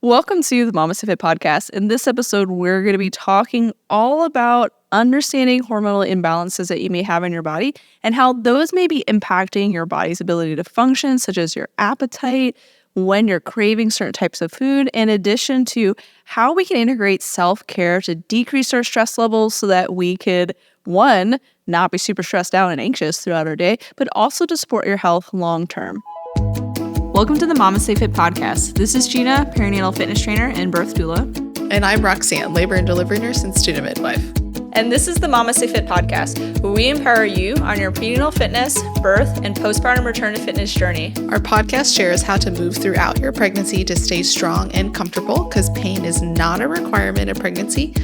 Welcome to the MamasteFit Podcast. In this episode, we're going to be talking all about understanding hormonal imbalances that you may have in your body and how those may be impacting your body's ability to function, such as your appetite, when you're craving certain types of food, in addition to how we can integrate self-care to decrease our stress levels so that we could, one, not be super stressed out and anxious throughout our day, but also to support your health long-term. Welcome to the MamasteFit Podcast. This is Gina, perinatal fitness trainer and birth doula. And I'm Roxanne, labor and delivery nurse and student midwife. And this is the MamasteFit Podcast, where we empower you on your prenatal fitness, birth, and postpartum return to fitness journey. Our podcast shares how to move throughout your pregnancy to stay strong and comfortable, because pain is not a requirement of pregnancy.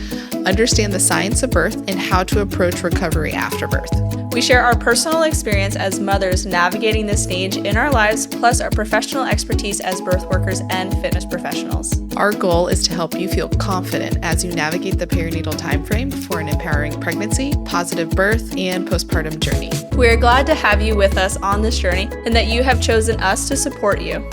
Understand the science of birth and how to approach recovery after birth. We share our personal experience as mothers navigating this stage in our lives, plus our professional expertise as birth workers and fitness professionals. Our goal is to help you feel confident as you navigate the perinatal timeframe for an empowering pregnancy, positive birth, and postpartum journey. We are glad to have you with us on this journey and that you have chosen us to support you.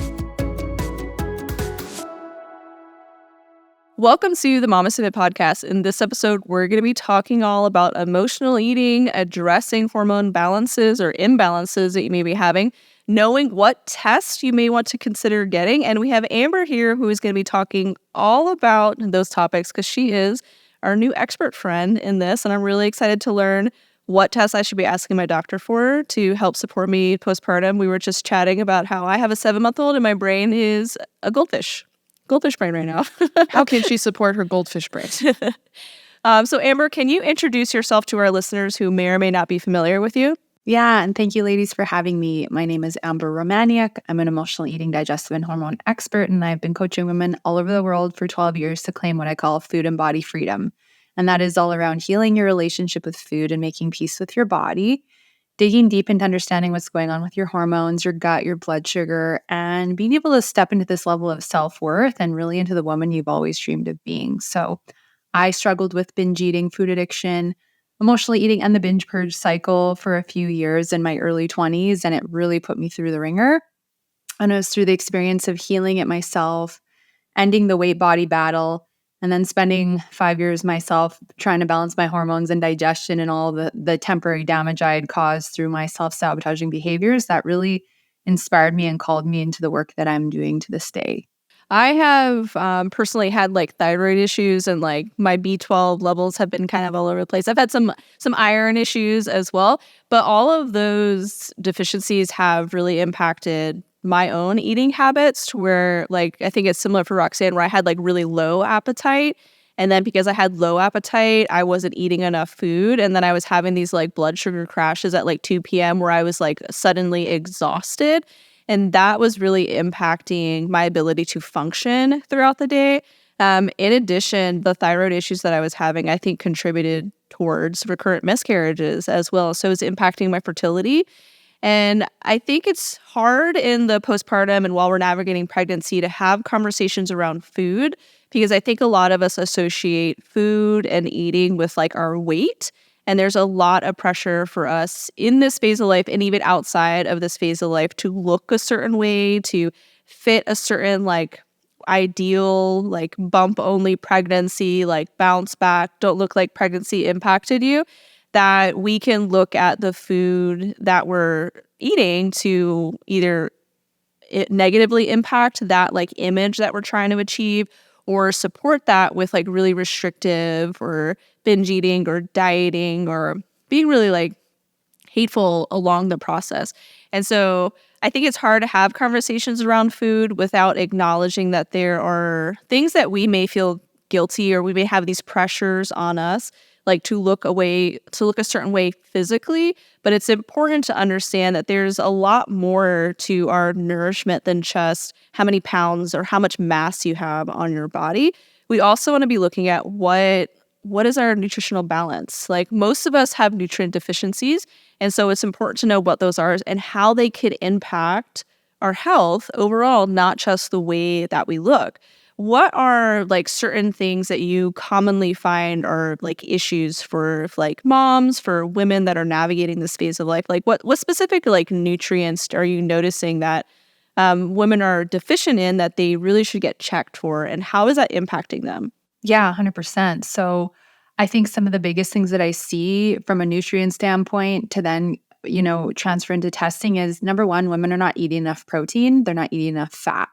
Welcome to the MamasteFit Podcast. In this episode, we're going to be talking all about emotional eating, addressing hormone balances or imbalances that you may be having, knowing what tests you may want to consider getting. And we have Amber here who is going to be talking all about those topics because she is our new expert friend in this. And I'm really excited to learn what tests I should be asking my doctor for to help support me postpartum. We were just chatting about how I have a 7-month-old and my brain is a goldfish brain right now. How can she support her goldfish brain? So Amber, can you introduce yourself to our listeners who may or may not be familiar with you? Yeah, and thank you ladies for having me. My name is Amber Romaniuk. I'm an emotional eating, digestive, and hormone expert, and I've been coaching women all over the world for 12 years to claim what I call food and body freedom. And that is all around healing your relationship with food and making peace with your body, digging deep into understanding what's going on with your hormones, your gut, your blood sugar, and being able to step into this level of self-worth and really into the woman you've always dreamed of being. So I struggled with binge eating, food addiction, emotional eating, and the binge purge cycle for a few years in my early 20s, and it really put me through the ringer. And it was through the experience of healing it myself, ending the weight body battle, and then spending 5 years myself trying to balance my hormones and digestion and all the temporary damage I had caused through my self-sabotaging behaviors that really inspired me and called me into the work that I'm doing to this day. I have personally had thyroid issues and my B12 levels have been kind of all over the place. I've had some iron issues as well, but all of those deficiencies have really impacted my own eating habits to where I think it's similar for Roxanne where I had really low appetite. And then because I had low appetite, I wasn't eating enough food. And then I was having these blood sugar crashes at 2 p.m. where I was suddenly exhausted. And that was really impacting my ability to function throughout the day. In addition, the thyroid issues that I was having, I think contributed towards recurrent miscarriages as well. So it was impacting my fertility. And I think it's hard in the postpartum and while we're navigating pregnancy to have conversations around food because I think a lot of us associate food and eating with our weight. And there's a lot of pressure for us in this phase of life and even outside of this phase of life to look a certain way, to fit a certain ideal bump only pregnancy, bounce back, don't look like pregnancy impacted you. That we can look at the food that we're eating to either negatively impact that image that we're trying to achieve or support that with really restrictive or binge eating or dieting or being really hateful along the process. And so I think it's hard to have conversations around food without acknowledging that there are things that we may feel guilty or we may have these pressures on us to look a certain way physically, but it's important to understand that there's a lot more to our nourishment than just how many pounds or how much mass you have on your body. We also want to be looking at what is our nutritional balance. Most of us have nutrient deficiencies, and so it's important to know what those are and how they could impact our health overall, not just the way that we look. What are certain things that you commonly find are issues for moms, for women that are navigating this phase of life? What specific nutrients are you noticing that women are deficient in that they really should get checked for, and how is that impacting them? Yeah, 100%. So I think some of the biggest things that I see from a nutrient standpoint to then, transfer into testing is number one, women are not eating enough protein. They're not eating enough fat.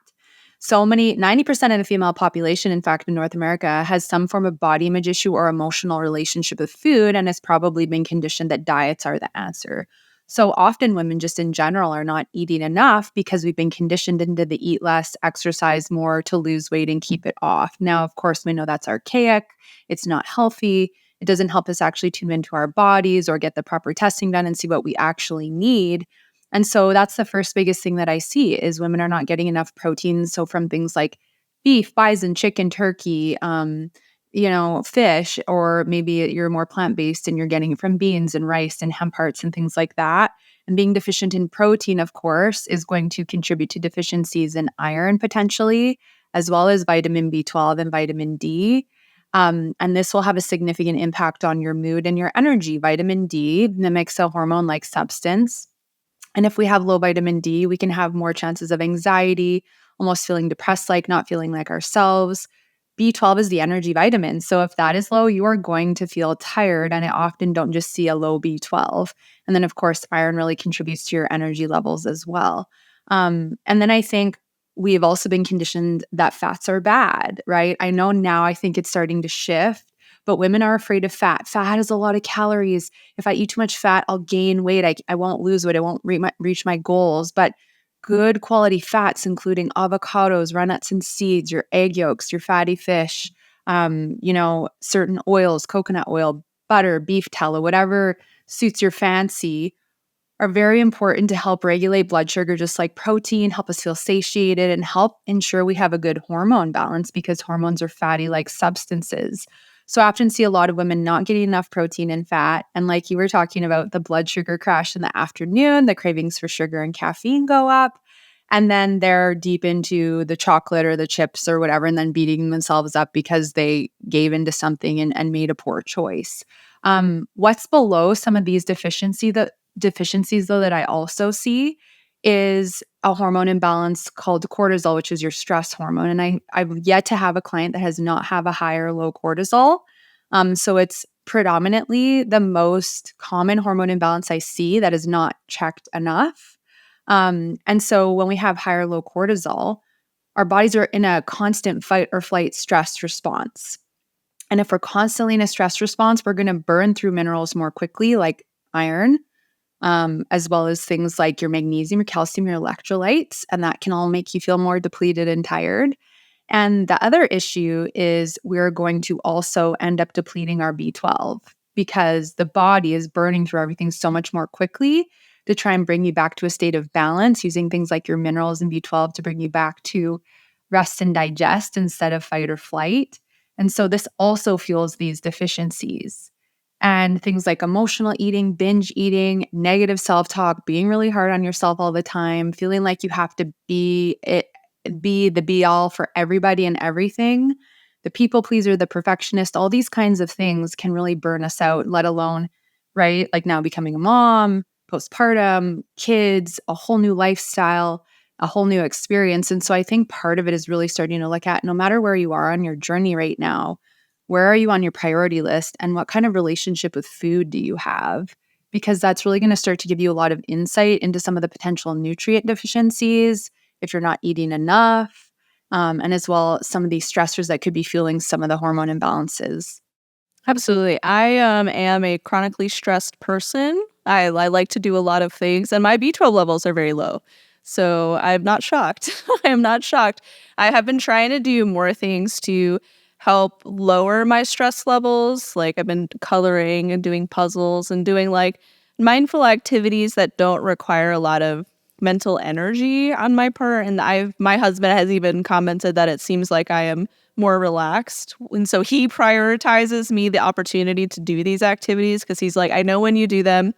90% of the female population, in fact, in North America, has some form of body image issue or emotional relationship with food and has probably been conditioned that diets are the answer. So often women just in general are not eating enough because we've been conditioned into the eat less, exercise more to lose weight and keep it off. Now, of course, we know that's archaic. It's not healthy. It doesn't help us actually tune into our bodies or get the proper testing done and see what we actually need. And so that's the first biggest thing that I see is women are not getting enough protein. So from things like beef, bison, chicken, turkey, fish, or maybe you're more plant-based and you're getting it from beans and rice and hemp hearts and things like that. And being deficient in protein, of course, is going to contribute to deficiencies in iron potentially, as well as vitamin B12 and vitamin D. And this will have a significant impact on your mood and your energy. Vitamin D mimics a hormone-like substance. And if we have low vitamin D, we can have more chances of anxiety, almost feeling depressed, like not feeling like ourselves. B12 is the energy vitamin. So if that is low, you are going to feel tired. And I often don't just see a low B12. And then, of course, iron really contributes to your energy levels as well. And then I think we have also been conditioned that fats are bad, right? I know now I think it's starting to shift, but women are afraid of fat. Fat has a lot of calories. If I eat too much fat, I'll gain weight. I won't lose weight. I won't reach my goals. But good quality fats, including avocados, nuts and seeds, your egg yolks, your fatty fish, certain oils, coconut oil, butter, beef tallow, whatever suits your fancy, are very important to help regulate blood sugar, just like protein, help us feel satiated, and help ensure we have a good hormone balance because hormones are fatty-like substances. So I often see a lot of women not getting enough protein and fat. And like you were talking about, the blood sugar crash in the afternoon, the cravings for sugar and caffeine go up. And then they're deep into the chocolate or the chips or whatever, and then beating themselves up because they gave into something and made a poor choice. What's below some of these deficiencies, though, that I also see is a hormone imbalance called cortisol, which is your stress hormone. And I've yet to have a client that has not have a high or low cortisol. So it's predominantly the most common hormone imbalance I see that is not checked enough. And so when we have high or low cortisol, our bodies are in a constant fight or flight stress response. And if we're constantly in a stress response, we're going to burn through minerals more quickly, like iron, as well as things like your magnesium, your calcium, your electrolytes, and that can all make you feel more depleted and tired. And the other issue is we're going to also end up depleting our B12 because the body is burning through everything so much more quickly to try and bring you back to a state of balance, using things like your minerals and B12 to bring you back to rest and digest instead of fight or flight. And so this also fuels these deficiencies. And things like emotional eating, binge eating, negative self-talk, being really hard on yourself all the time, feeling like you have to be the be-all for everybody and everything, the people pleaser, the perfectionist, all these kinds of things can really burn us out, let alone, right, like now becoming a mom, postpartum, kids, a whole new lifestyle, a whole new experience. And so I think part of it is really starting to look at, no matter where you are on your journey right now, where are you on your priority list and what kind of relationship with food do you have? Because that's really going to start to give you a lot of insight into some of the potential nutrient deficiencies, if you're not eating enough, and as well some of these stressors that could be fueling some of the hormone imbalances. Absolutely. I am a chronically stressed person. I like to do a lot of things, and my B12 levels are very low. So I'm not shocked. I am not shocked. I have been trying to do more things to help lower my stress levels. Like I've been coloring and doing puzzles and doing like mindful activities that don't require a lot of mental energy on my part. And my husband has even commented that it seems like I am more relaxed. And so he prioritizes me the opportunity to do these activities because he's like, I know when you do them,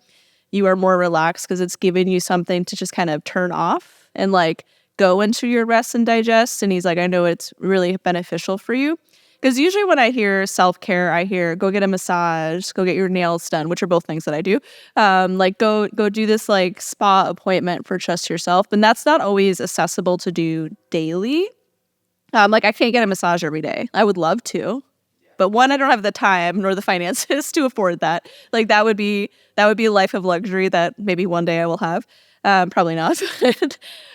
you are more relaxed because it's giving you something to just kind of turn off and like go into your rest and digest. And he's like, I know it's really beneficial for you. Because usually when I hear self-care, I hear go get a massage, go get your nails done, which are both things that I do. Like go do this like spa appointment for just yourself. But that's not always accessible to do daily. Like I can't get a massage every day. I would love to. But one, I don't have the time nor the finances to afford that. Like that would be a life of luxury that maybe one day I will have. Probably not.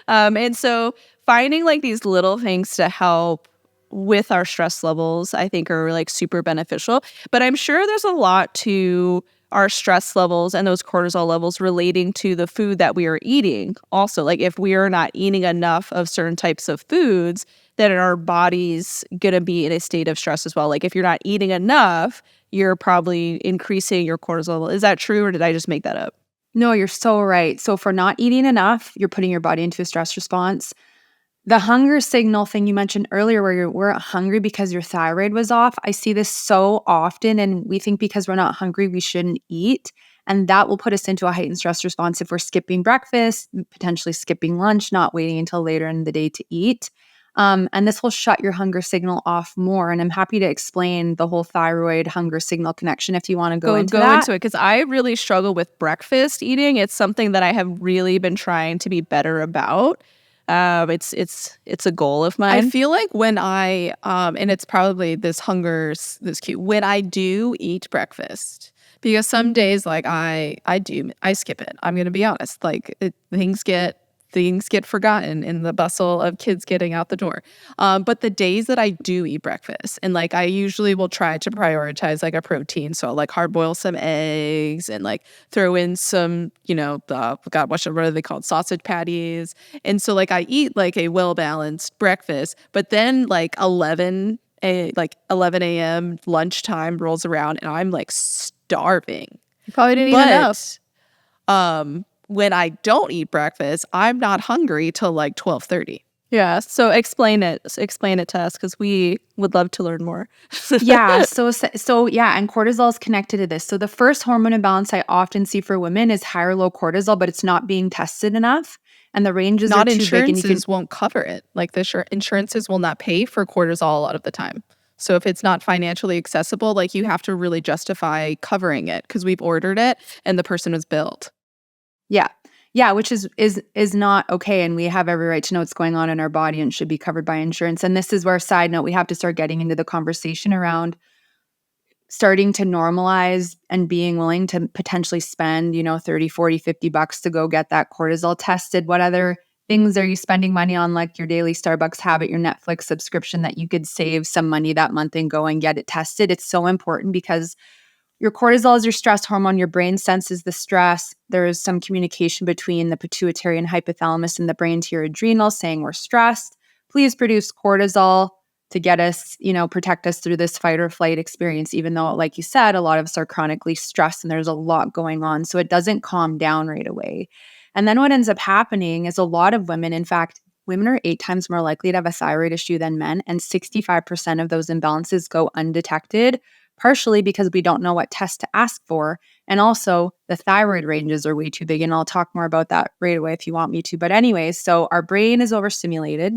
And so finding like these little things to help with our stress levels, I think are like super beneficial. But I'm sure there's a lot to our stress levels and those cortisol levels relating to the food that we are eating. Also, like if we are not eating enough of certain types of foods, then our body's going to be in a state of stress as well. Like if you're not eating enough, you're probably increasing your cortisol. Is that true or did I just make that up? No, you're so right. So for not eating enough, you're putting your body into a stress response. The hunger signal thing you mentioned earlier where you weren't hungry because your thyroid was off, I see this so often, and we think because we're not hungry, we shouldn't eat. And that will put us into a heightened stress response if we're skipping breakfast, potentially skipping lunch, not waiting until later in the day to eat. And this will shut your hunger signal off more. And I'm happy to explain the whole thyroid hunger signal connection if you want to go into it, because I really struggle with breakfast eating. It's something that I have really been trying to be better about. It's a goal of mine. I feel like when I and it's probably this cue when I do eat breakfast, because some days like I skip it. I'm gonna be honest. Like things get forgotten in the bustle of kids getting out the door. But the days that I do eat breakfast, and like I usually will try to prioritize like a protein. So I'll like hard boil some eggs and like throw in some, what are they called? Sausage patties. And so like I eat like a well-balanced breakfast, but then like 11 a.m. lunchtime rolls around and I'm like starving. You probably didn't eat enough. When I don't eat breakfast, I'm not hungry till like 12:30. Yeah. So explain it to us because we would love to learn more. Yeah. So yeah. And cortisol is connected to this. So the first hormone imbalance I often see for women is high or low cortisol, but it's not being tested enough. And the ranges are too big. And insurances won't cover it. Like the insurances will not pay for cortisol a lot of the time. So if it's not financially accessible, like you have to really justify covering it because we've ordered it and the person was billed. Yeah. Yeah, which is not okay. And we have every right to know what's going on in our body and should be covered by insurance. And this is where, side note, we have to start getting into the conversation around starting to normalize and being willing to potentially spend, $30, $40, $50 to go get that cortisol tested. What other things are you spending money on, like your daily Starbucks habit, your Netflix subscription, that you could save some money that month and go and get it tested? It's so important because your cortisol is your stress hormone. Your brain senses the stress. There is some communication between the pituitary and hypothalamus in the brain to your adrenals saying we're stressed. Please produce cortisol to get us, protect us through this fight or flight experience, even though, like you said, a lot of us are chronically stressed and there's a lot going on. So it doesn't calm down right away. And then what ends up happening is a lot of women, in fact, women are 8 times more likely to have a thyroid issue than men, and 65% of those imbalances go undetected, partially because we don't know what test to ask for. And also the thyroid ranges are way too big. And I'll talk more about that right away if you want me to. But anyways, so our brain is overstimulated.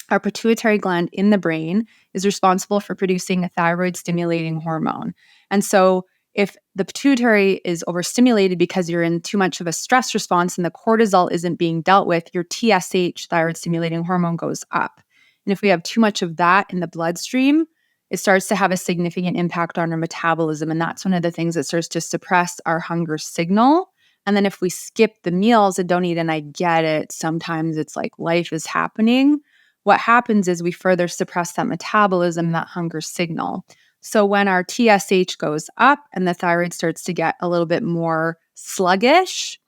Our pituitary gland in the brain is responsible for producing a thyroid stimulating hormone. And so if the pituitary is overstimulated because you're in too much of a stress response and the cortisol isn't being dealt with, your TSH, thyroid stimulating hormone, goes up. And if we have too much of that in the bloodstream, it starts to have a significant impact on our metabolism. And that's one of the things that starts to suppress our hunger signal. And then if we skip the meals and don't eat, and I get it, sometimes it's like life is happening. What happens is we further suppress that metabolism, that hunger signal. So when our TSH goes up and the thyroid starts to get a little bit more sluggish,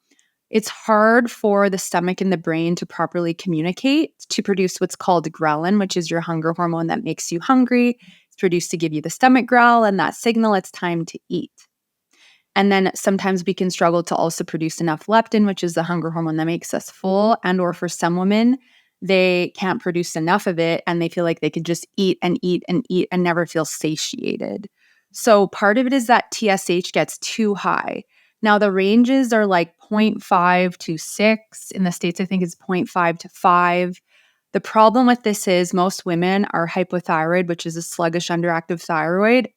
it's hard for the stomach and the brain to properly communicate to produce what's called ghrelin, which is your hunger hormone that makes you hungry. It's produced to give you the stomach growl and that signal it's time to eat. And then sometimes we can struggle to also produce enough leptin, which is the hunger hormone that makes us full. And or for some women, they can't produce enough of it and they feel like they could just eat and eat and eat and never feel satiated. So part of it is that TSH gets too high. Now the ranges are like 0.5 to 6. In the States, I think it's 0.5 to 5. The problem with this is most women are hypothyroid, which is a sluggish underactive thyroid,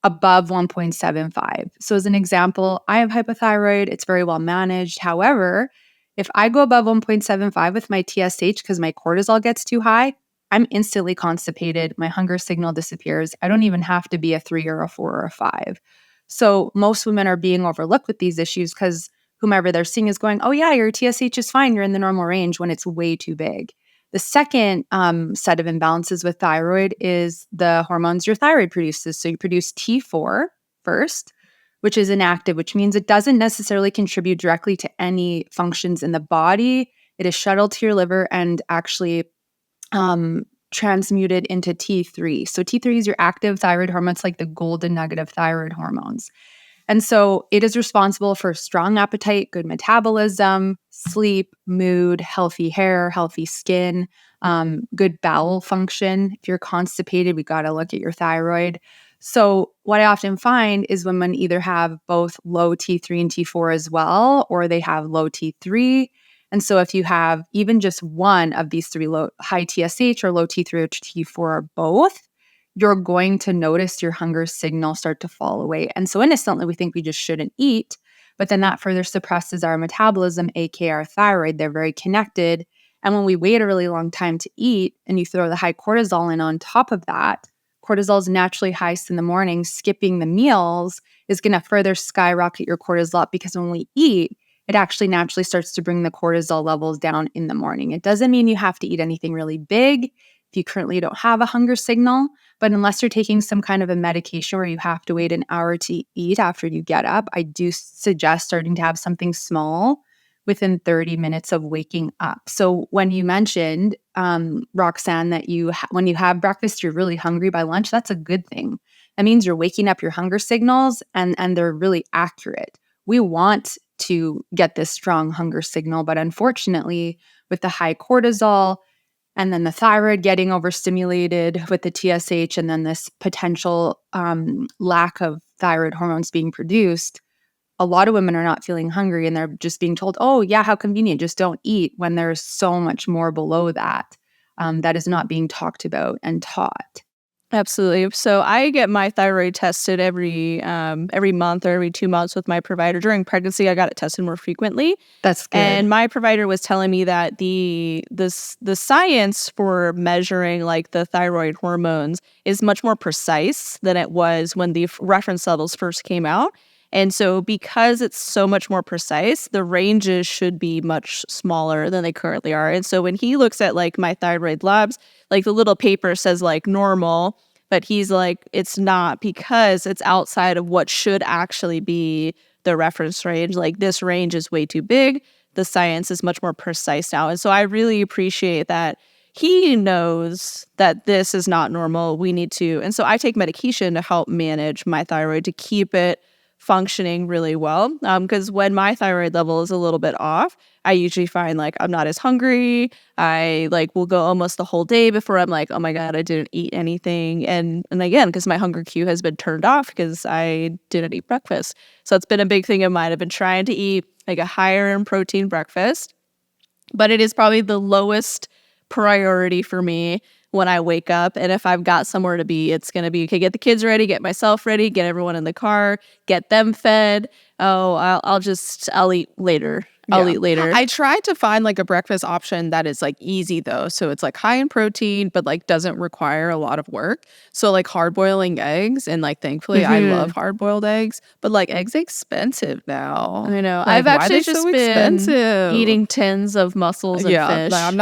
above 1.75. So as an example, I have hypothyroid. It's very well managed. However, if I go above 1.75 with my TSH because my cortisol gets too high, I'm instantly constipated. My hunger signal disappears. I don't even have to be a 3 or a 4 or a 5. So most women are being overlooked with these issues because whomever they're seeing is going, oh yeah, your TSH is fine. You're in the normal range, when it's way too big. The second set of imbalances with thyroid is the hormones your thyroid produces. So you produce T4 first, which is inactive, which means it doesn't necessarily contribute directly to any functions in the body. It is shuttled to your liver and actually transmuted into T3. So T3 is your active thyroid hormone. It's like the golden nugget of thyroid hormones. And so it is responsible for strong appetite, good metabolism, sleep, mood, healthy hair, healthy skin, good bowel function. If you're constipated, we got to look at your thyroid. So what I often find is women either have both low T3 and T4 as well, or they have low T3. And so if you have even just one of these three, high TSH or low T3 or T4 or both, you're going to notice your hunger signal start to fall away. And so innocently, we think we just shouldn't eat, but then that further suppresses our metabolism, aka our thyroid. They're very connected. And when we wait a really long time to eat and you throw the high cortisol in on top of that, cortisol is naturally highest in the morning. Skipping the meals is going to further skyrocket your cortisol up, because when we eat, it actually naturally starts to bring the cortisol levels down in the morning. It doesn't mean you have to eat anything really big if you currently don't have a hunger signal, but unless you're taking some kind of a medication where you have to wait an hour to eat after you get up, I do suggest starting to have something small within 30 minutes of waking up. So when you mentioned, Roxanne, that when you have breakfast, you're really hungry by lunch, that's a good thing. That means you're waking up your hunger signals and they're really accurate. We want to get this strong hunger signal, but unfortunately, with the high cortisol and then the thyroid getting overstimulated with the TSH and then this potential lack of thyroid hormones being produced, a lot of women are not feeling hungry and they're just being told, oh yeah, how convenient, just don't eat, when there's so much more below that that is not being talked about and taught. Absolutely. So I get my thyroid tested every month or every 2 months with my provider. During pregnancy, I got it tested more frequently. That's good. And my provider was telling me that the science for measuring like the thyroid hormones is much more precise than it was when the reference levels first came out. And so because it's so much more precise, the ranges should be much smaller than they currently are. And so when he looks at like my thyroid labs, like the little paper says like normal, but he's like, it's not, because it's outside of what should actually be the reference range. Like this range is way too big. The science is much more precise now. And so I really appreciate that he knows that this is not normal. We need to, and so I take medication to help manage my thyroid to keep it functioning really well. Because when my thyroid level is a little bit off, I usually find like I'm not as hungry. I like will go almost the whole day before I'm like, oh my God, I didn't eat anything. And again, because my hunger cue has been turned off because I didn't eat breakfast. So it's been a big thing of mine. I've been trying to eat like a higher in protein breakfast, but it is probably the lowest priority for me when I wake up. And if I've got somewhere to be, it's going to be, okay, get the kids ready, get myself ready, get everyone in the car, get them fed. Oh, I'll eat later. I'll eat later. I tried to find like a breakfast option that is like easy though. So it's like high in protein, but like doesn't require a lot of work. So like hard boiling eggs, and like thankfully I love hard boiled eggs, but like eggs expensive now. I know. Like, I've actually just so been expensive? eating tins of mussels and fish. Like, I'm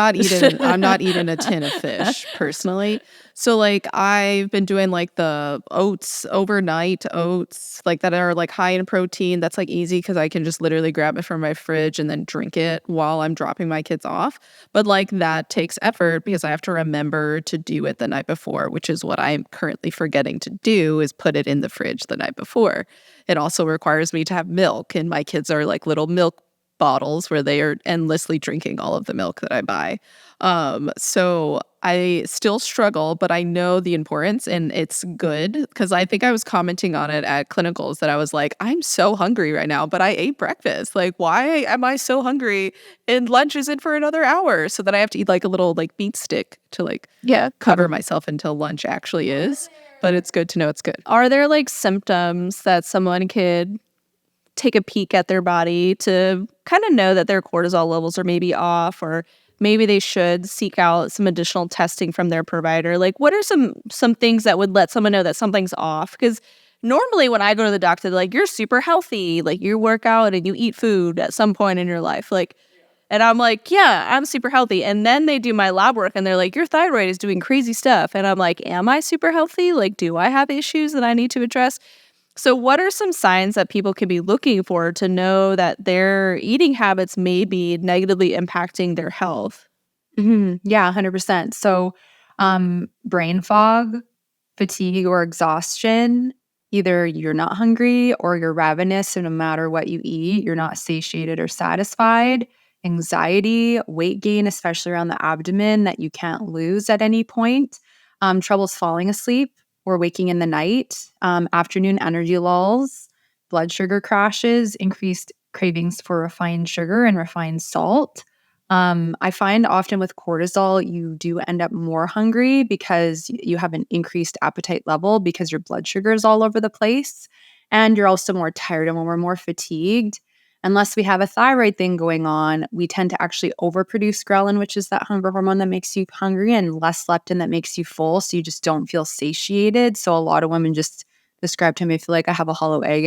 not eating a tin of fish personally. So like I've been doing like the oats, overnight oats, like that are like high in protein. That's like easy because I can just literally grab it from my fridge and then drink it while I'm dropping my kids off. But like that takes effort because I have to remember to do it the night before, which is what I'm currently forgetting to do, is put it in the fridge the night before. It also requires me to have milk, and my kids are like little milk bottles where they are endlessly drinking all of the milk that I buy. So I still struggle, but I know the importance and it's good because I think I was commenting on it at clinicals that I was like, I'm so hungry right now, but I ate breakfast. Like, why am I so hungry and lunch isn't for another hour? So that I have to eat like a little like meat stick to like cover myself until lunch actually is. But it's good to know it's good. Are there like symptoms that someone could take a peek at their body to kind of know that their cortisol levels are maybe off, or maybe they should seek out some additional testing from their provider? Like, what are some things that would let someone know that something's off? Because normally when I go to the doctor, they're like, you're super healthy, like you work out and you eat food at some point in your life, like, and I'm like, yeah, I'm super healthy. And then they do my lab work and they're like, your thyroid is doing crazy stuff. And I'm like, am I super healthy? Like, do I have issues that I need to address? So what are some signs that people can be looking for to know that their eating habits may be negatively impacting their health? Yeah, 100%. So brain fog, fatigue, or exhaustion. Either you're not hungry or you're ravenous, and no matter what you eat, you're not satiated or satisfied. Anxiety, weight gain, especially around the abdomen that you can't lose at any point. Troubles falling asleep or waking in the night. Afternoon energy lulls, blood sugar crashes, increased cravings for refined sugar and refined salt. I find often with cortisol, you do end up more hungry because you have an increased appetite level because your blood sugar is all over the place. And you're also more tired. And when we're more fatigued, unless we have a thyroid thing going on, we tend to actually overproduce ghrelin, which is that hunger hormone that makes you hungry, and less leptin that makes you full. So you just don't feel satiated. So a lot of women just describe to me, I feel like I have a hollow leg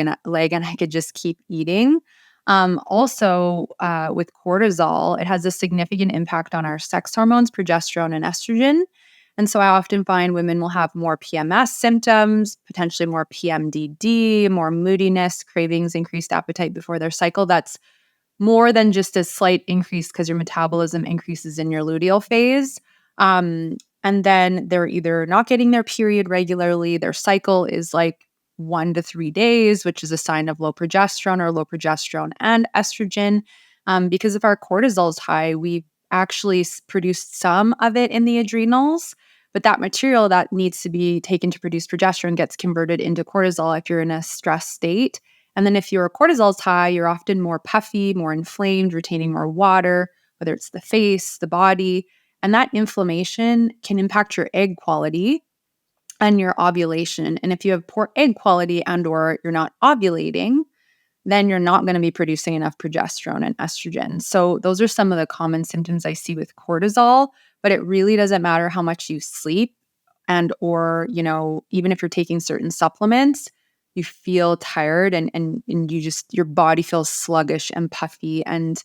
and I could just keep eating. With cortisol, it has a significant impact on our sex hormones, progesterone and estrogen. And so I often find women will have more PMS symptoms, potentially more PMDD, more moodiness, cravings, increased appetite before their cycle. That's more than just a slight increase because your metabolism increases in your luteal phase. And then they're either not getting their period regularly, their cycle is like 1 to 3 days, which is a sign of low progesterone or low progesterone and estrogen. Because if our cortisol is high, we actually produce some of it in the adrenals, but that material that needs to be taken to produce progesterone gets converted into cortisol if you're in a stress state. And then if your cortisol is high, you're often more puffy, more inflamed, retaining more water, whether it's the face, the body. And that inflammation can impact your egg quality and your ovulation. And if you have poor egg quality and or you're not ovulating, then you're not going to be producing enough progesterone and estrogen. So those are some of the common symptoms I see with cortisol, but it really doesn't matter how much you sleep and or, even if you're taking certain supplements, you feel tired and you just, your body feels sluggish and puffy. And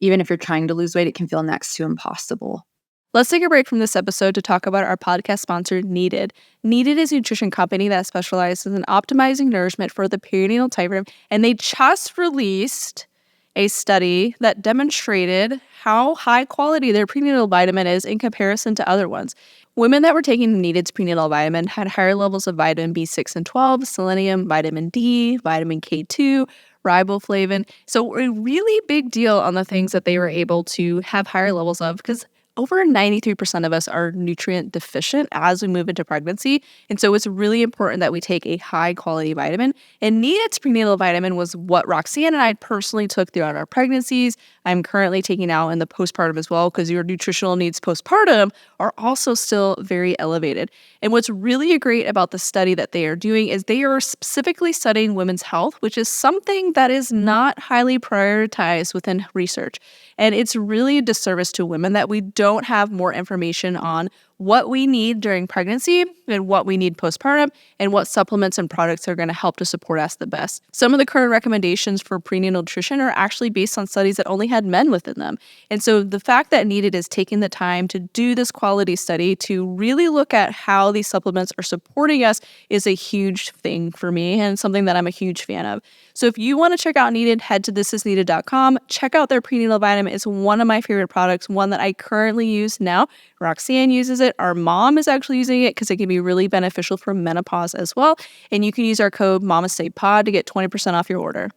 even if you're trying to lose weight, it can feel next to impossible. Let's take a break from this episode to talk about our podcast sponsor, Needed. Needed is a nutrition company that specializes in optimizing nourishment for the perinatal timeframe, and they just released a study that demonstrated how high quality their prenatal vitamin is in comparison to other ones. Women that were taking Needed's prenatal vitamin had higher levels of vitamin B6 and 12, selenium, vitamin D, vitamin K2, riboflavin. So a really big deal on the things that they were able to have higher levels of, because over 93% of us are nutrient deficient as we move into pregnancy. And so it's really important that we take a high quality vitamin. And Needed's prenatal vitamin was what Roxanne and I personally took throughout our pregnancies. I'm currently taking now in the postpartum as well, because your nutritional needs postpartum are also still very elevated. And what's really great about the study that they are doing is they are specifically studying women's health, which is something that is not highly prioritized within research. And it's really a disservice to women that we don't have more information on what we need during pregnancy and what we need postpartum and what supplements and products are going to help to support us the best. Some of the current recommendations for prenatal nutrition are actually based on studies that only had men within them. And so the fact that Needed is taking the time to do this quality study to really look at how these supplements are supporting us is a huge thing for me and something that I'm a huge fan of. So if you want to check out Needed, head to thisisneeded.com. Check out their prenatal vitamin. It's one of my favorite products, one that I currently use now. Roxanne uses it. Our mom is actually using it because it can be really beneficial for menopause as well. And you can use our code MamasteFit Pod to get 20% off your order.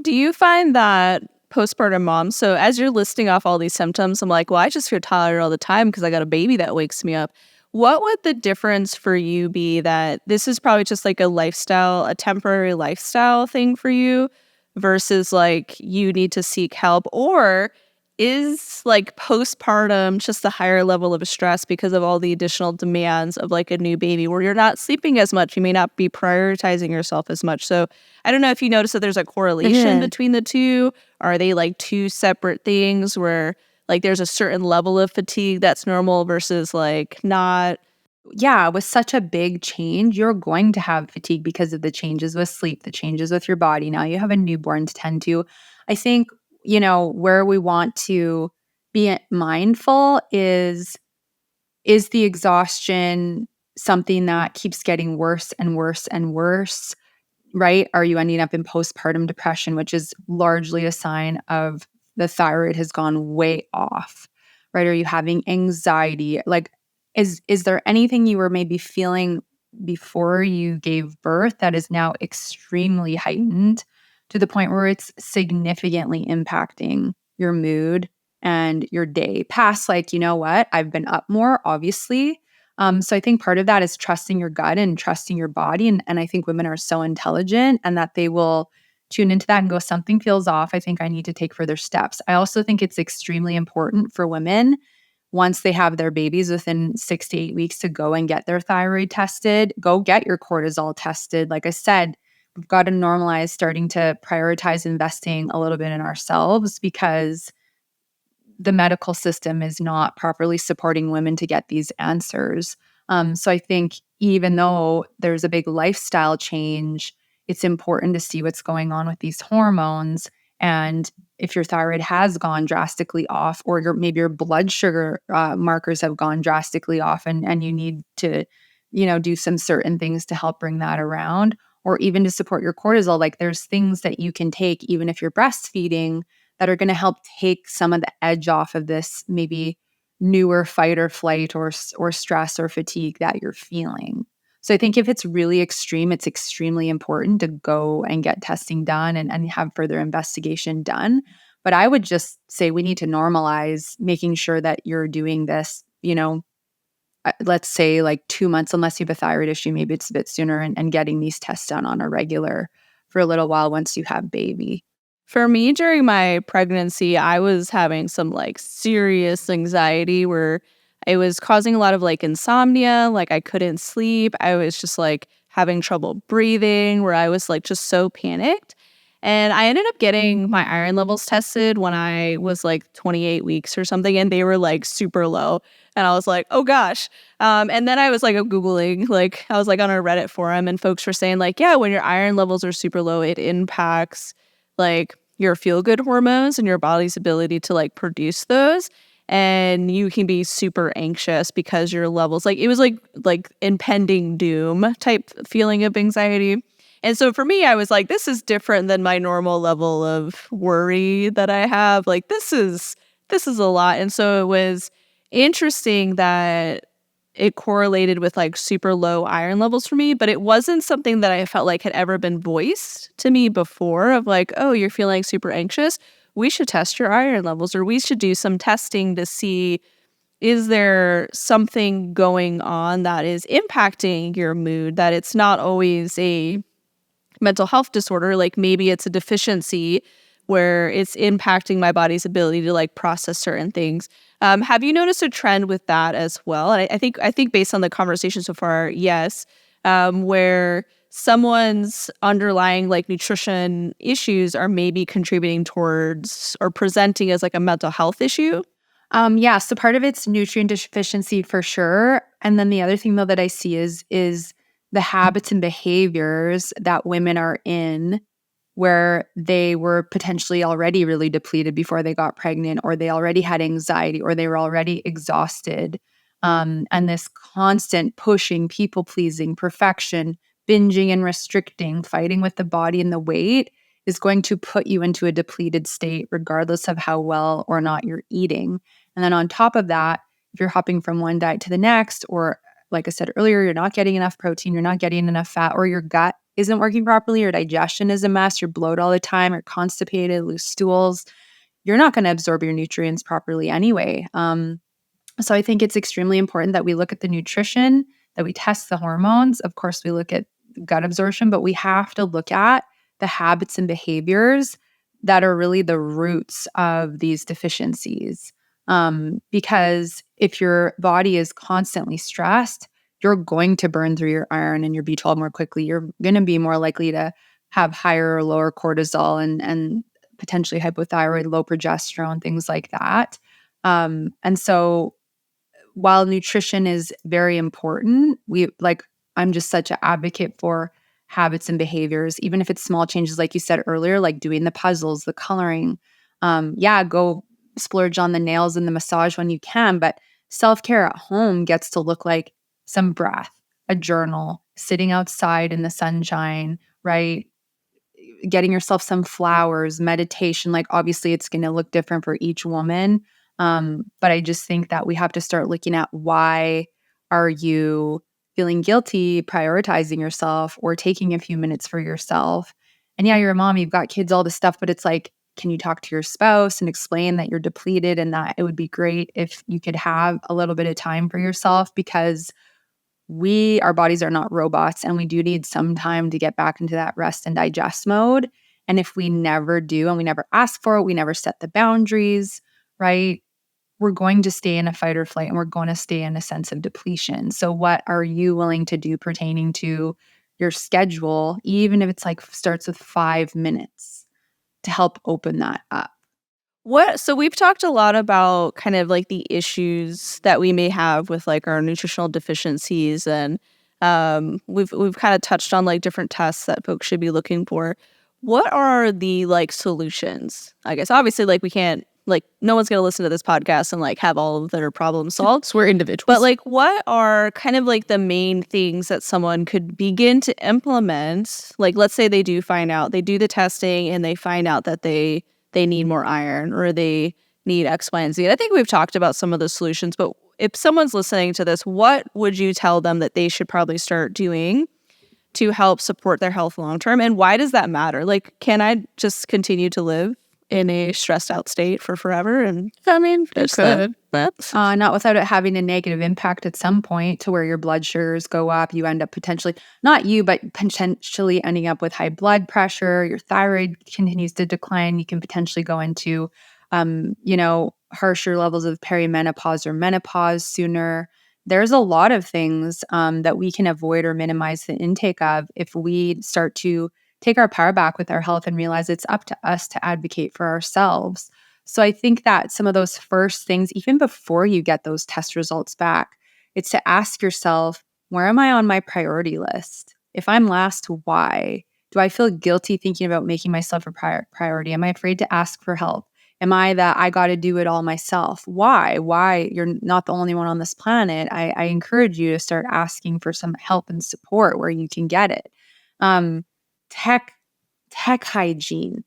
Do you find that postpartum mom. So as you're listing off all these symptoms, I'm like, well, I just feel tired all the time because I got a baby that wakes me up. What would the difference for you be that this is probably just like a temporary lifestyle thing for you versus like you need to seek help? Or is like postpartum just a higher level of stress because of all the additional demands of like a new baby where you're not sleeping as much, you may not be prioritizing yourself as much? So I don't know if you notice that there's a correlation between the two. Are they like two separate things where like there's a certain level of fatigue that's normal versus like not? Yeah, with such a big change, you're going to have fatigue because of the changes with sleep, the changes with your body. Now you have a newborn to tend to. I think, where we want to be mindful is the exhaustion something that keeps getting worse and worse and worse, right? Are you ending up in postpartum depression, which is largely a sign of the thyroid has gone way off, right? Are you having anxiety? Like, is there anything you were maybe feeling before you gave birth that is now extremely heightened to the point where it's significantly impacting your mood and your day? Past, like, you know what? I've been up more, obviously. So I think part of that is trusting your gut and trusting your body. And I think women are so intelligent and that they will tune into that and go, something feels off. I think I need to take further steps. I also think it's extremely important for women once they have their babies within 6 to 8 weeks to go and get their thyroid tested, go get your cortisol tested. Like I said, we've got to normalize starting to prioritize investing a little bit in ourselves because the medical system is not properly supporting women to get these answers. So I think even though there's a big lifestyle change, it's important to see what's going on with these hormones. And if your thyroid has gone drastically off, or maybe your blood sugar markers have gone drastically off, and you need to, do some certain things to help bring that around, or even to support your cortisol. Like there's things that you can take, even if you're breastfeeding, that are going to help take some of the edge off of this maybe newer fight or flight or stress or fatigue that you're feeling. So I think if it's really extreme, it's extremely important to go and get testing done and have further investigation done. But I would just say we need to normalize making sure that you're doing this, let's say like 2 months, unless you have a thyroid issue, maybe it's a bit sooner, and getting these tests done on a regular for a little while once you have baby. For me, during my pregnancy, I was having some like serious anxiety where it was causing a lot of like insomnia, like I couldn't sleep. I was just like having trouble breathing, where I was like just so panicked. And I ended up getting my iron levels tested when I was like 28 weeks or something, and they were like super low. And I was like, oh gosh. And then I was like Googling, like I was like on a Reddit forum, and folks were saying like, yeah, when your iron levels are super low, it impacts like your feel-good hormones and your body's ability to like produce those. And you can be super anxious because your levels, like it was like impending doom type feeling of anxiety. And so for me, I was like, this is different than my normal level of worry that I have. Like this is a lot. And so it was interesting that it correlated with like super low iron levels for me, but it wasn't something that I felt like had ever been voiced to me before of like, oh, you're feeling super anxious. We should test your iron levels, or we should do some testing to see, is there something going on that is impacting your mood, that it's not always a mental health disorder. Like maybe it's a deficiency where it's impacting my body's ability to like process certain things. Have you noticed a trend with that as well? And I think based on the conversation so far, yes, where someone's underlying like nutrition issues are maybe contributing towards or presenting as like a mental health issue. Yeah, so part of it's nutrient deficiency for sure. And then the other thing though that I see is the habits and behaviors that women are in where they were potentially already really depleted before they got pregnant, or they already had anxiety, or they were already exhausted. And this constant pushing, people pleasing, perfection, binging and restricting, fighting with the body and the weight is going to put you into a depleted state, regardless of how well or not you're eating. And then on top of that, if you're hopping from one diet to the next, or like I said earlier, you're not getting enough protein, you're not getting enough fat, or your gut isn't working properly, your digestion is a mess, you're bloated all the time, you're constipated, loose stools, you're not going to absorb your nutrients properly anyway. So I think it's extremely important that we look at the nutrition, that we test the hormones. Of course, we look at gut absorption, but we have to look at the habits and behaviors that are really the roots of these deficiencies. Because if your body is constantly stressed, you're going to burn through your iron and your B12 more quickly. You're going to be more likely to have higher or lower cortisol and potentially hypothyroid, low progesterone, things like that. And so while nutrition is very important, I'm just such an advocate for habits and behaviors, even if it's small changes, like you said earlier, like doing the puzzles, the coloring. Go splurge on the nails and the massage when you can, but self-care at home gets to look like some breath, a journal, sitting outside in the sunshine, right? Getting yourself some flowers, meditation. Like obviously it's going to look different for each woman. But I just think that we have to start looking at why are you feeling guilty, prioritizing yourself or taking a few minutes for yourself. And yeah, you're a mom, you've got kids, all this stuff, but it's like, can you talk to your spouse and explain that you're depleted and that it would be great if you could have a little bit of time for yourself, because our bodies are not robots and we do need some time to get back into that rest and digest mode. And if we never do and we never ask for it, we never set the boundaries, right? We're going to stay in a fight or flight and we're going to stay in a sense of depletion. So what are you willing to do pertaining to your schedule, even if it's like starts with 5 minutes to help open that up? So we've talked a lot about kind of like the issues that we may have with like our nutritional deficiencies, and we've kind of touched on like different tests that folks should be looking for. What are the like solutions? I guess obviously like we can't, like no one's going to listen to this podcast and like have all of their problems solved. So we're individuals. But like what are kind of like the main things that someone could begin to implement? Like let's say they do the testing and they find out that they need more iron or they need X, Y, and Z. And I think we've talked about some of the solutions, but if someone's listening to this, what would you tell them that they should probably start doing to help support their health long-term? And why does that matter? Like, can I just continue to live in a stressed out state for forever? And I mean, it could. Not without it having a negative impact at some point to where your blood sugars go up. You end up not you, but potentially ending up with high blood pressure. Your thyroid continues to decline. You can potentially go into, harsher levels of perimenopause or menopause sooner. There's a lot of things that we can avoid or minimize the intake of if we start to take our power back with our health and realize it's up to us to advocate for ourselves. So I think that some of those first things, even before you get those test results back, it's to ask yourself, where am I on my priority list? If I'm last, why? Do I feel guilty thinking about making myself a priority? Am I afraid to ask for help? Am I that I got to do it all myself? Why? Why? You're not the only one on this planet. I encourage you to start asking for some help and support where you can get it. Tech hygiene.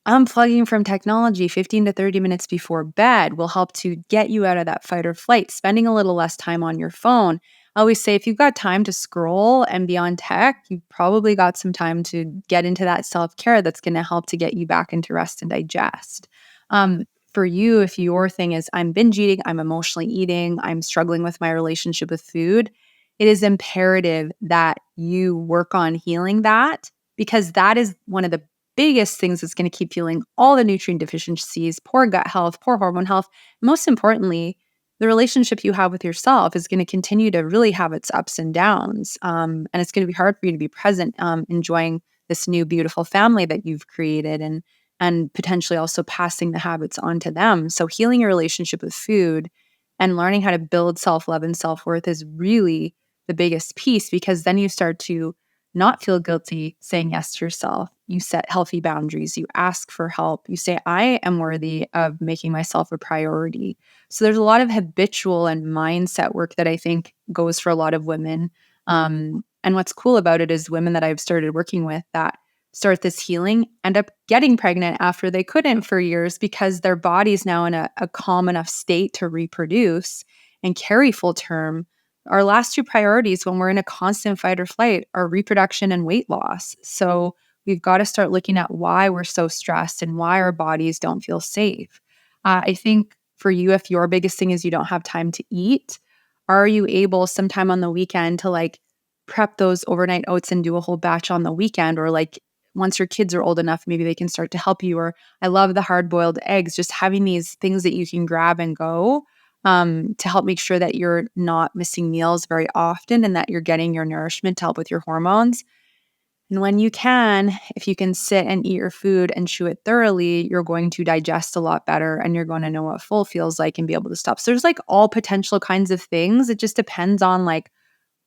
Unplugging from technology 15 to 30 minutes before bed will help to get you out of that fight or flight. Spending a little less time on your phone. I always say if you've got time to scroll and be on tech, you've probably got some time to get into that self-care that's going to help to get you back into rest and digest. For you, if your thing is I'm binge eating, I'm emotionally eating, I'm struggling with my relationship with food, it is imperative that you work on healing that, because that is one of the biggest things that's going to keep fueling all the nutrient deficiencies, poor gut health, poor hormone health. Most importantly, the relationship you have with yourself is going to continue to really have its ups and downs. And it's going to be hard for you to be present, enjoying this new beautiful family that you've created and potentially also passing the habits on to them. So healing your relationship with food and learning how to build self-love and self-worth is really the biggest piece, because then you start to not feel guilty saying yes to yourself. You set healthy boundaries. You ask for help. You say, I am worthy of making myself a priority. So there's a lot of habitual and mindset work that I think goes for a lot of women. And what's cool about it is women that I've started working with that start this healing end up getting pregnant after they couldn't for years, because their body's now in a calm enough state to reproduce and carry full term our last two priorities when we're in a constant fight or flight are reproduction and weight loss. So we've got to start looking at why we're so stressed and why our bodies don't feel safe. I think for you, if your biggest thing is you don't have time to eat, are you able sometime on the weekend to like prep those overnight oats and do a whole batch on the weekend? Or like once your kids are old enough, maybe they can start to help you. Or I love the hard boiled eggs, just having these things that you can grab and go to help make sure that you're not missing meals very often and that you're getting your nourishment to help with your hormones. And when you can, if you can sit and eat your food and chew it thoroughly, you're going to digest a lot better and you're going to know what full feels like and be able to stop. So there's like all potential kinds of things. It just depends on like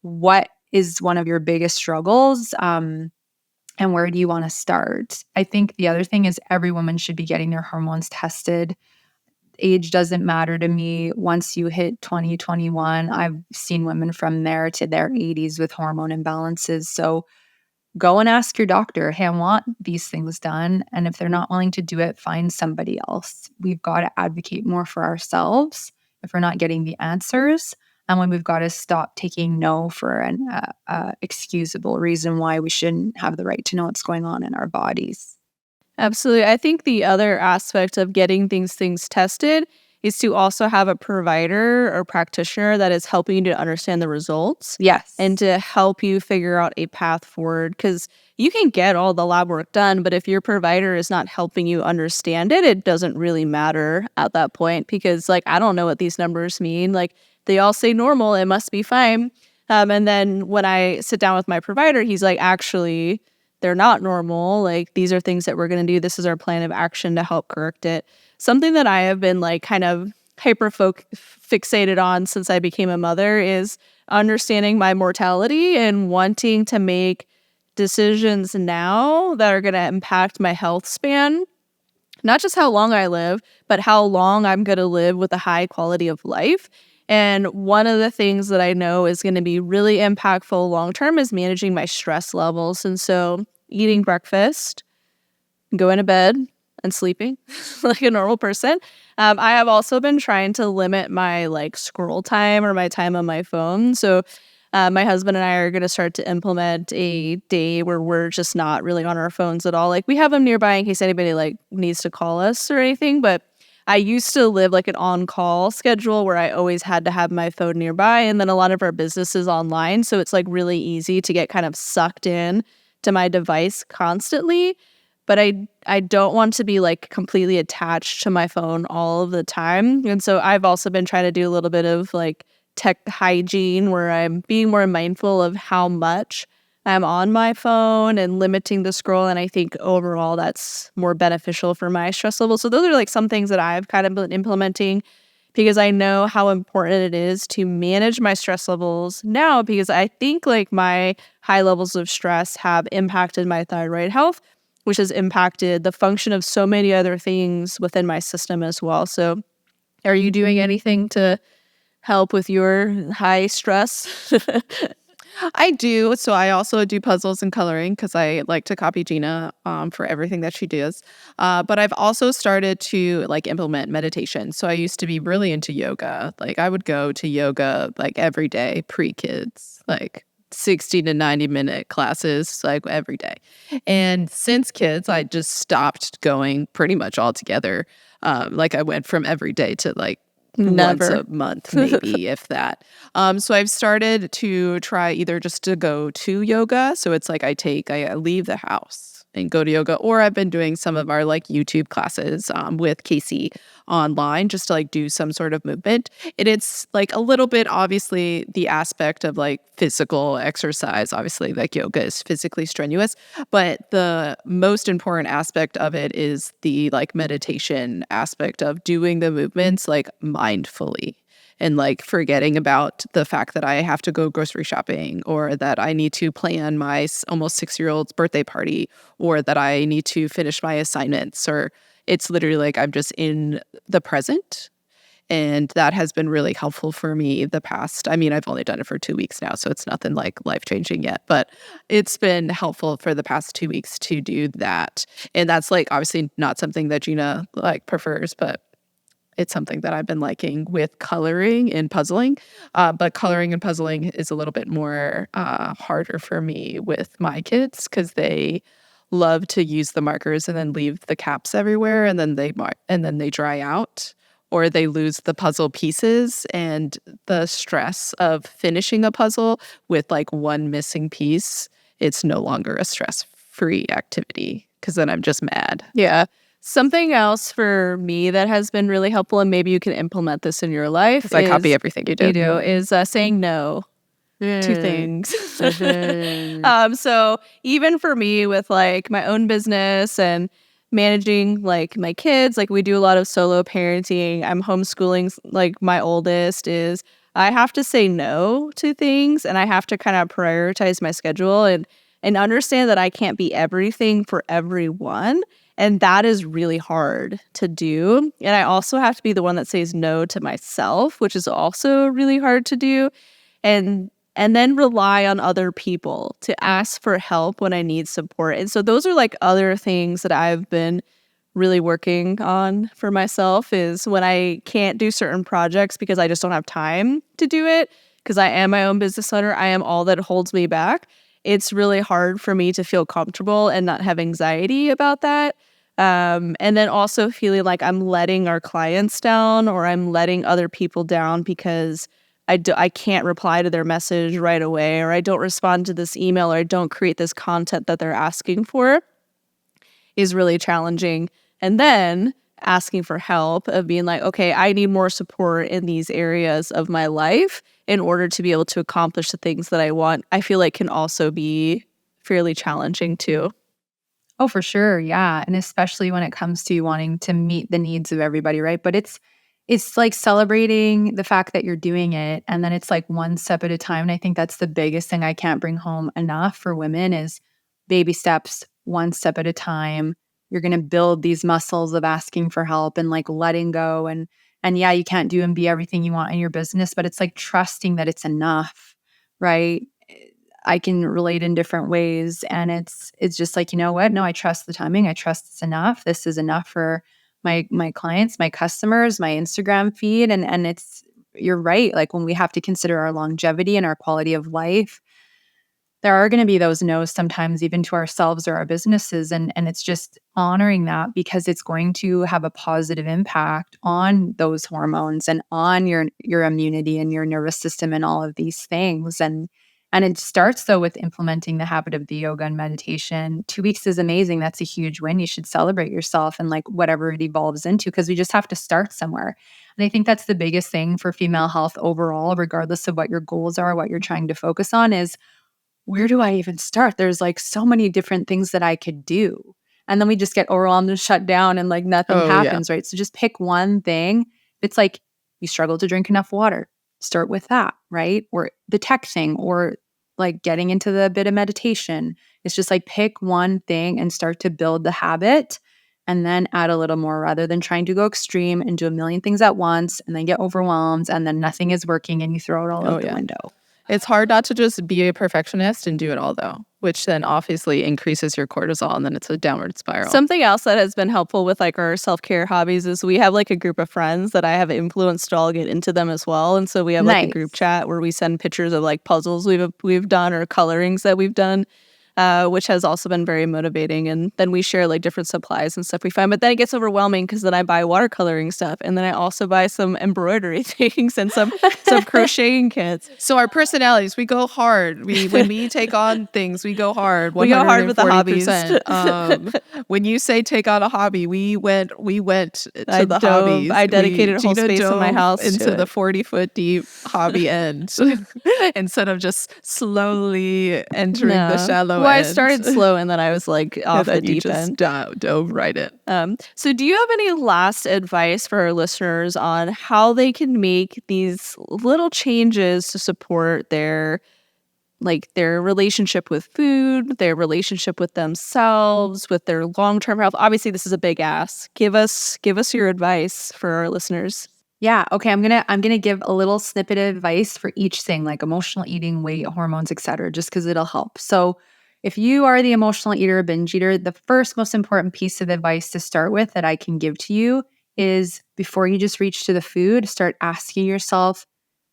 what is one of your biggest struggles and where do you want to start. I think the other thing is every woman should be getting their hormones tested. Age doesn't matter to me. Once you hit 20, 21, I've seen women from there to their 80s with hormone imbalances. So go and ask your doctor, hey, I want these things done. And if they're not willing to do it, find somebody else. We've got to advocate more for ourselves if we're not getting the answers. And when we've got to stop taking no for an excusable reason why we shouldn't have the right to know what's going on in our bodies. Absolutely. I think the other aspect of getting things tested is to also have a provider or practitioner that is helping you to understand the results. Yes. And to help you figure out a path forward. Because you can get all the lab work done, but if your provider is not helping you understand it, it doesn't really matter at that point. Because like, I don't know what these numbers mean. Like they all say normal, it must be fine. And then when I sit down with my provider, he's like, actually, they're not normal. Like these are things that we're going to do. This is our plan of action to help correct it. Something that I have been like kind of fixated on since I became a mother is understanding my mortality and wanting to make decisions now that are going to impact my health span. Not just how long I live, but how long I'm going to live with a high quality of life. And one of the things that I know is going to be really impactful long term is managing my stress levels. And so eating breakfast, going to bed, and sleeping like a normal person. I have also been trying to limit my like scroll time or my time on my phone. So my husband and I are going to start to implement a day where we're just not really on our phones at all. Like we have them nearby in case anybody like needs to call us or anything. But I used to live like an on-call schedule where I always had to have my phone nearby. And then a lot of our business is online. So it's like really easy to get kind of sucked in to my device constantly. But I don't want to be like completely attached to my phone all of the time. And so I've also been trying to do a little bit of like tech hygiene where I'm being more mindful of how much I'm on my phone and limiting the scroll. And I think overall that's more beneficial for my stress level. So those are like some things that I've kind of been implementing because I know how important it is to manage my stress levels now because I think like my high levels of stress have impacted my thyroid health, which has impacted the function of so many other things within my system as well. So are you doing anything to help with your high stress? I do. So I also do puzzles and coloring because I like to copy Gina for everything that she does. But I've also started to like implement meditation. So I used to be really into yoga. Like I would go to yoga like every day pre-kids, like 60 to 90-minute classes like every day. And since kids, I just stopped going pretty much altogether. Like I went from every day to like once a month, maybe, if that. So I've started to try either just to go to yoga. So it's like I leave the house and go to yoga, or I've been doing some of our like YouTube classes with Casey online just to like do some sort of movement. And it's like a little bit, obviously, the aspect of like physical exercise. Obviously, like yoga is physically strenuous, but the most important aspect of it is the like meditation aspect of doing the movements like mindfully. And like forgetting about the fact that I have to go grocery shopping or that I need to plan my almost 6-year-old's birthday party or that I need to finish my assignments, or it's literally like I'm just in the present. And that has been really helpful for me the past. I mean, I've only done it for 2 weeks now, so it's nothing like life-changing yet, but it's been helpful for the past 2 weeks to do that. And that's like obviously not something that Gina like prefers, but it's something that I've been liking with coloring and puzzling. But coloring and puzzling is a little bit more harder for me with my kids because they love to use the markers and then leave the caps everywhere, and then they dry out, or they lose the puzzle pieces, and the stress of finishing a puzzle with like one missing piece, it's no longer a stress-free activity because then I'm just mad. Yeah. Something else for me that has been really helpful, and maybe you can implement this in your life, Because I copy everything you do. Is saying no to things. So even for me with like my own business and managing like my kids, like we do a lot of solo parenting. I'm homeschooling, like my oldest is, I have to say no to things, and I have to kind of prioritize my schedule and understand that I can't be everything for everyone. And that is really hard to do. And I also have to be the one that says no to myself, which is also really hard to do. And then rely on other people to ask for help when I need support. And so those are like other things that I've been really working on for myself, is when I can't do certain projects because I just don't have time to do it, because I am my own business owner, I am all that holds me back. It's really hard for me to feel comfortable and not have anxiety about that. And then also feeling like I'm letting our clients down, or I'm letting other people down because I can't reply to their message right away, or I don't respond to this email, or I don't create this content that they're asking for, is really challenging. And then asking for help, of being like, okay, I need more support in these areas of my life in order to be able to accomplish the things that I want, I feel like can also be fairly challenging too. Oh, for sure. Yeah. And especially when it comes to wanting to meet the needs of everybody, right? But it's like celebrating the fact that you're doing it. And then it's like one step at a time. And I think that's the biggest thing I can't bring home enough for women is baby steps, one step at a time. You're going to build these muscles of asking for help and like letting go. And yeah, you can't do and be everything you want in your business, but it's like trusting that it's enough, right? I can relate in different ways. And it's just like, you know what? No, I trust the timing. I trust it's enough. This is enough for my clients, my customers, my Instagram feed. And you're right. Like when we have to consider our longevity and our quality of life, there are going to be those no's sometimes, even to ourselves or our businesses. And it's just honoring that, because it's going to have a positive impact on those hormones and on your immunity and your nervous system and all of these things. And it starts, though, with implementing the habit of the yoga and meditation. 2 weeks is amazing. That's a huge win. You should celebrate yourself and like whatever it evolves into, because we just have to start somewhere. And I think that's the biggest thing for female health overall, regardless of what your goals are, what you're trying to focus on, is where do I even start? There's like so many different things that I could do. And then we just get overwhelmed and shut down and like nothing happens, right? So just pick one thing. It's like you struggle to drink enough water. Start with that, right? Or the tech thing, or like getting into the bit of meditation. It's just like pick one thing and start to build the habit, and then add a little more, rather than trying to go extreme and do a million things at once and then get overwhelmed and then nothing is working and you throw it all out the window. It's hard not to just be a perfectionist and do it all, though, which then obviously increases your cortisol, and then it's a downward spiral. Something else that has been helpful with like our self-care hobbies is we have like a group of friends that I have influenced to all get into them as well. And so we have like a group chat where we send pictures of like puzzles we've done or colorings that we've done, which has also been very motivating. And then we share like different supplies and stuff we find. But then it gets overwhelming because then I buy watercoloring stuff, and then I also buy some embroidery things and some crocheting kits. So our personalities, we go hard. When we take on things, we go hard. We go hard with the hobbies. When you say take on a hobby, we went to the hobbies. I dedicated a whole space in my house into the 40-foot deep hobby end instead of just slowly entering the shallow end. Well, I started slow, and then I was like off the deep end. Dove right in. So do you have any last advice for our listeners on how they can make these little changes to support their relationship with food, their relationship with themselves, with their long-term health? Obviously, this is a big ask. Give us your advice for our listeners. Yeah. Okay. I'm gonna give a little snippet of advice for each thing, like emotional eating, weight, hormones, etc., just because it'll help. So if you are the emotional eater or binge eater, the first most important piece of advice to start with that I can give to you is before you just reach to the food, start asking yourself,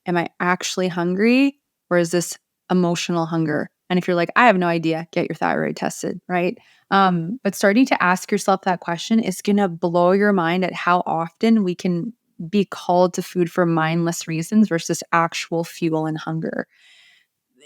am I actually hungry, or is this emotional hunger? And if you're like, I have no idea, get your thyroid tested, right? But starting to ask yourself that question is going to blow your mind at how often we can be called to food for mindless reasons versus actual fuel and hunger.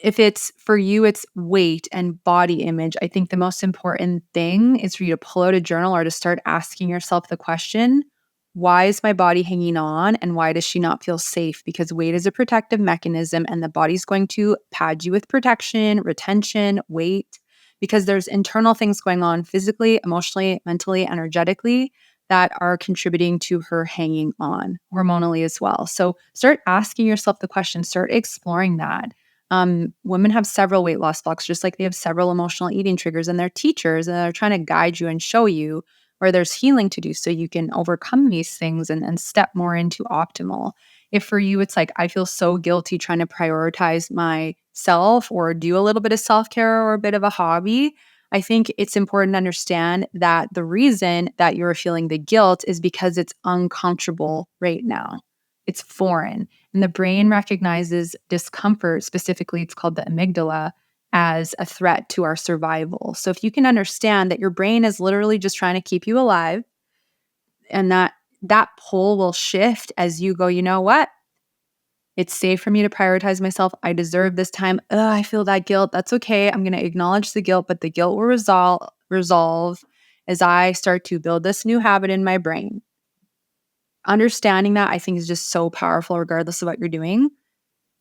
If it's for you, it's weight and body image. I think the most important thing is for you to pull out a journal or to start asking yourself the question, why is my body hanging on and why does she not feel safe? Because weight is a protective mechanism and the body's going to pad you with protection, retention, weight, because there's internal things going on physically, emotionally, mentally, energetically that are contributing to her hanging on hormonally as well. So start asking yourself the question, start exploring that. Women have several weight loss blocks, just like they have several emotional eating triggers, and they're teachers and they're trying to guide you and show you where there's healing to do so you can overcome these things and step more into optimal. If for you, it's like, I feel so guilty trying to prioritize myself or do a little bit of self-care or a bit of a hobby, I think it's important to understand that the reason that you're feeling the guilt is because it's uncomfortable right now. It's foreign. And the brain recognizes discomfort, specifically, it's called the amygdala, as a threat to our survival. So if you can understand that your brain is literally just trying to keep you alive, and that pull will shift as you go, you know what? It's safe for me to prioritize myself. I deserve this time. I feel that guilt. That's okay. I'm going to acknowledge the guilt, but the guilt will resolve as I start to build this new habit in my brain. Understanding that, I think, is just so powerful regardless of what you're doing.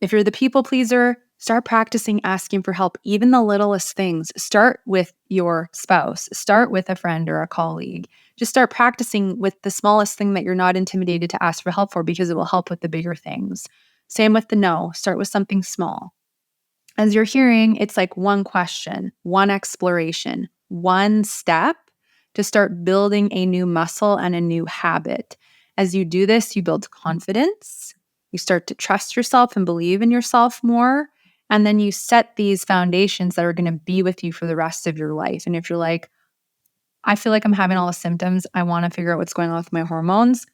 If you're the people pleaser, start practicing asking for help, even the littlest things. Start with your spouse. Start with a friend or a colleague. Just start practicing with the smallest thing that you're not intimidated to ask for help for, because it will help with the bigger things. Same with the no. Start with something small. As you're hearing, it's like one question, one exploration, one step to start building a new muscle and a new habit. As you do this, you build confidence. You start to trust yourself and believe in yourself more. And then you set these foundations that are going to be with you for the rest of your life. And if you're like, I feel like I'm having all the symptoms, I want to figure out what's going on with my hormones,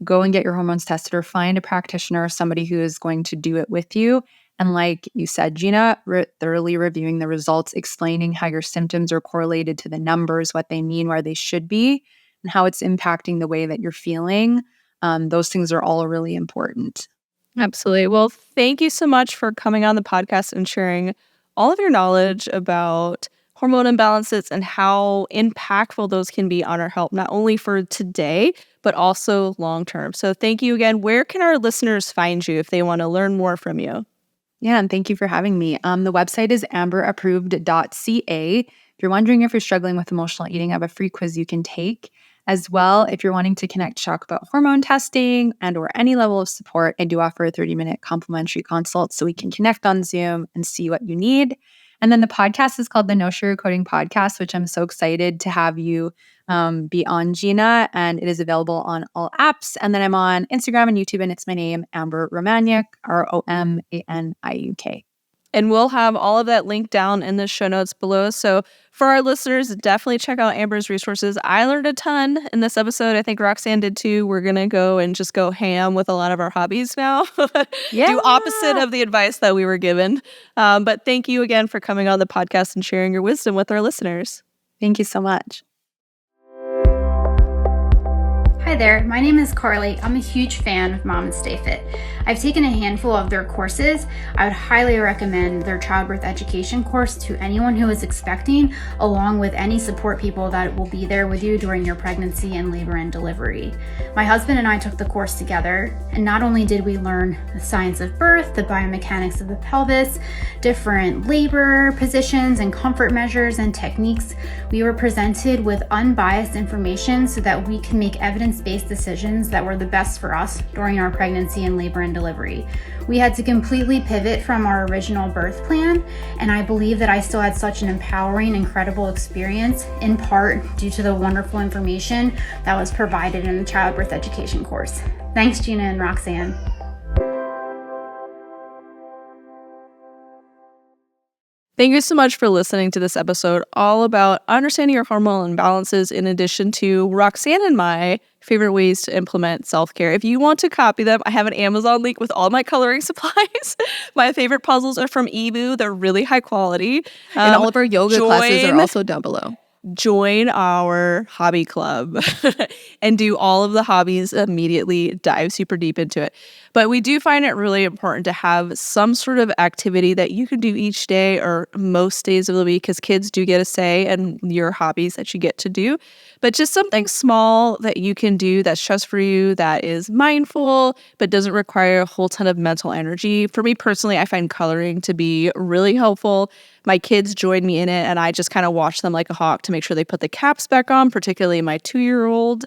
go and get your hormones tested or find a practitioner or somebody who is going to do it with you. And like you said, Gina, thoroughly reviewing the results, explaining how your symptoms are correlated to the numbers, what they mean, where they should be, and how it's impacting the way that you're feeling. Those things are all really important. Absolutely. Well, thank you so much for coming on the podcast and sharing all of your knowledge about hormone imbalances and how impactful those can be on our health, not only for today, but also long term. So thank you again. Where can our listeners find you if they want to learn more from you? Yeah, and thank you for having me. The website is amberapproved.ca. If you're wondering if you're struggling with emotional eating, I have a free quiz you can take. As well, if you're wanting to connect to talk about hormone testing and or any level of support, I do offer a 30-minute complimentary consult so we can connect on Zoom and see what you need. And then the podcast is called the No Sugarcoating Podcast, which I'm so excited to have you be on, Gina. And it is available on all apps. And then I'm on Instagram and YouTube, and it's my name, Amber Romaniuk, Romaniuk. And we'll have all of that linked down in the show notes below. So for our listeners, definitely check out Amber's resources. I learned a ton in this episode. I think Roxanne did too. We're going to go and just go ham with a lot of our hobbies now. Yeah. Do opposite of the advice that we were given. But thank you again for coming on the podcast and sharing your wisdom with our listeners. Thank you so much. Hi there, my name is Carly. I'm a huge fan of MamasteFit. I've taken a handful of their courses. I would highly recommend their childbirth education course to anyone who is expecting, along with any support people that will be there with you during your pregnancy and labor and delivery. My husband and I took the course together, and not only did we learn the science of birth, the biomechanics of the pelvis, different labor positions and comfort measures and techniques, we were presented with unbiased information so that we can make evidence-based decisions that were the best for us during our pregnancy and labor and delivery. We had to completely pivot from our original birth plan, and I believe that I still had such an empowering, incredible experience, in part due to the wonderful information that was provided in the childbirth education course. Thanks, Gina and Roxanne. Thank you so much for listening to this episode all about understanding your hormonal imbalances, in addition to Roxanne and my favorite ways to implement self-care. If you want to copy them, I have an Amazon link with all my coloring supplies. My favorite puzzles are from Ebu. They're really high quality. And all of our yoga classes are also down below. Join our hobby club and do all of the hobbies immediately, dive super deep into it. But we do find it really important to have some sort of activity that you can do each day or most days of the week, because kids do get a say in your hobbies that you get to do. But just something small that you can do that's just for you, that is mindful, but doesn't require a whole ton of mental energy. For me personally, I find coloring to be really helpful. My kids join me in it, and I just kind of watch them like a hawk to make sure they put the caps back on, particularly my 2-year-old.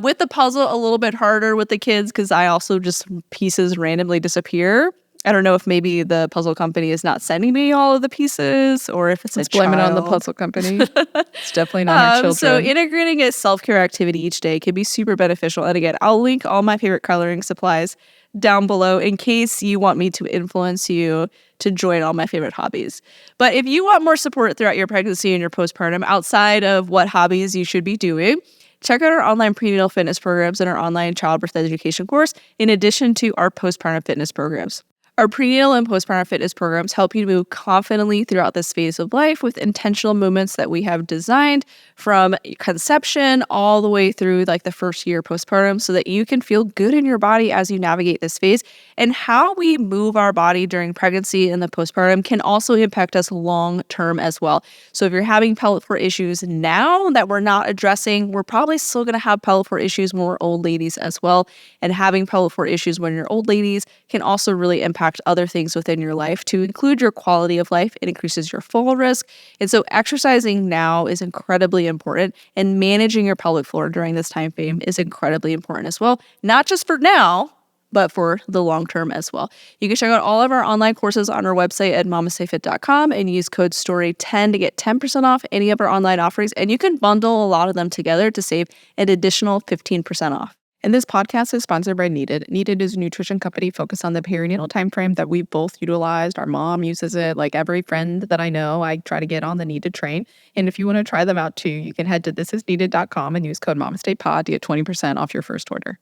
With the puzzle, a little bit harder with the kids because I also just pieces randomly disappear. I don't know if maybe the puzzle company is not sending me all of the pieces, or if it's Let's blame it on the puzzle company. It's definitely not our children. So integrating a self-care activity each day can be super beneficial. And again, I'll link all my favorite coloring supplies down below in case you want me to influence you to join all my favorite hobbies. But if you want more support throughout your pregnancy and your postpartum outside of what hobbies you should be doing, check out our online prenatal fitness programs and our online childbirth education course, in addition to our postpartum fitness programs. Our prenatal and postpartum fitness programs help you to move confidently throughout this phase of life with intentional movements that we have designed from conception all the way through like the first year postpartum, so that you can feel good in your body as you navigate this phase. And how we move our body during pregnancy and the postpartum can also impact us long term as well. So if you're having pelvic floor issues now that we're not addressing, we're probably still going to have pelvic floor issues when we're old ladies as well. And having pelvic floor issues when you're old ladies can also really impact other things within your life, to include your quality of life. It increases your fall risk. And so exercising now is incredibly important, and managing your pelvic floor during this time frame is incredibly important as well, not just for now, but for the long term as well. You can check out all of our online courses on our website at MamasteFit.com and use code STORY10 to get 10% off any of our online offerings. And you can bundle a lot of them together to save an additional 15% off. And this podcast is sponsored by Needed. Needed is a nutrition company focused on the perinatal timeframe that we've both utilized. Our mom uses it. Like every friend that I know, I try to get on the Needed train. And if you want to try them out too, you can head to thisisneeded.com and use code MamastePod to get 20% off your first order.